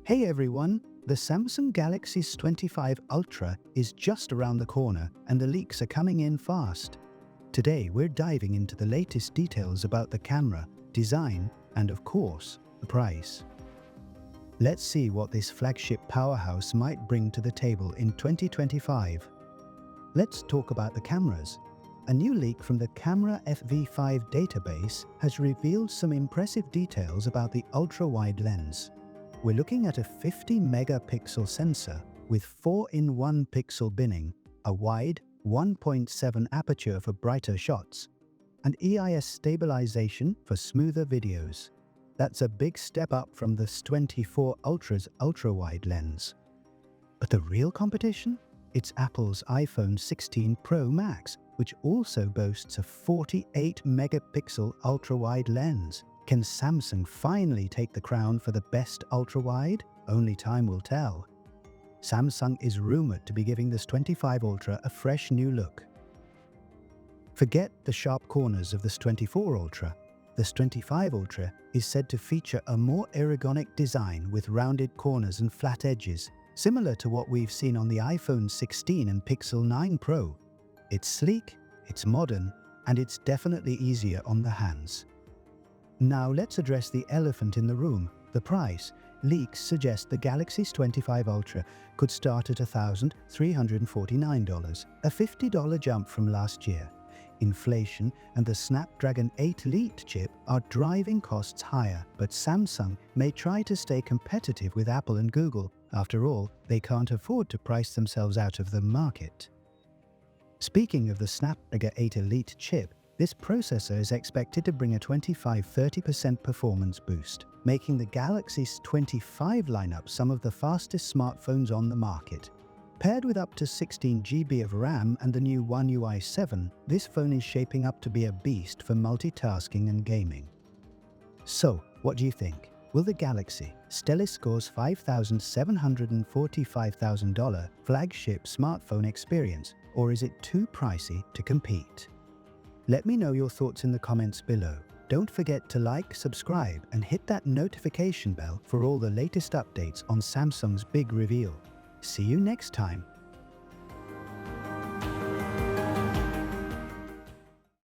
Hey everyone, the Samsung Galaxy S25 Ultra is just around the corner and the leaks are coming in fast. Today we're diving into the latest details about the camera, design, and of course, the price. Let's see what this flagship powerhouse might bring to the table in 2025. Let's talk about the cameras. A new leak from the Camera FV5 database has revealed some impressive details about the ultra-wide lens. We're looking at a 50-megapixel sensor with 4-in-1 pixel binning, a wide 1.7 aperture for brighter shots, and EIS stabilization for smoother videos. That's a big step up from the S24 Ultra's ultra-wide lens. But the real competition? It's Apple's iPhone 16 Pro Max, which also boasts a 48-megapixel ultra-wide lens. Can Samsung finally take the crown for the best ultra-wide? Only time will tell. Samsung is rumored to be giving the S25 Ultra a fresh new look. Forget the sharp corners of the S24 Ultra. The S25 Ultra is said to feature a more ergonomic design with rounded corners and flat edges, similar to what we've seen on the iPhone 16 and Pixel 9 Pro. It's sleek, it's modern, and it's definitely easier on the hands. Now let's address the elephant in the room, the price. Leaks suggest the Galaxy S25 Ultra could start at $1,349, a $50 jump from last year. Inflation and the Snapdragon 8 Elite chip are driving costs higher, but Samsung may try to stay competitive with Apple and Google. After all, they can't afford to price themselves out of the market. Speaking of the Snapdragon 8 Elite chip, this processor is expected to bring a 25–30% performance boost, making the Galaxy S25 lineup some of the fastest smartphones on the market. Paired with up to 16 GB of RAM and the new One UI 7, this phone is shaping up to be a beast for multitasking and gaming. So, what do you think? Will the Galaxy Stellar Score's $5,745,000 flagship smartphone experience, or is it too pricey to compete? Let me know your thoughts in the comments below. Don't forget to like, subscribe, and hit that notification bell for all the latest updates on Samsung's big reveal. See you next time.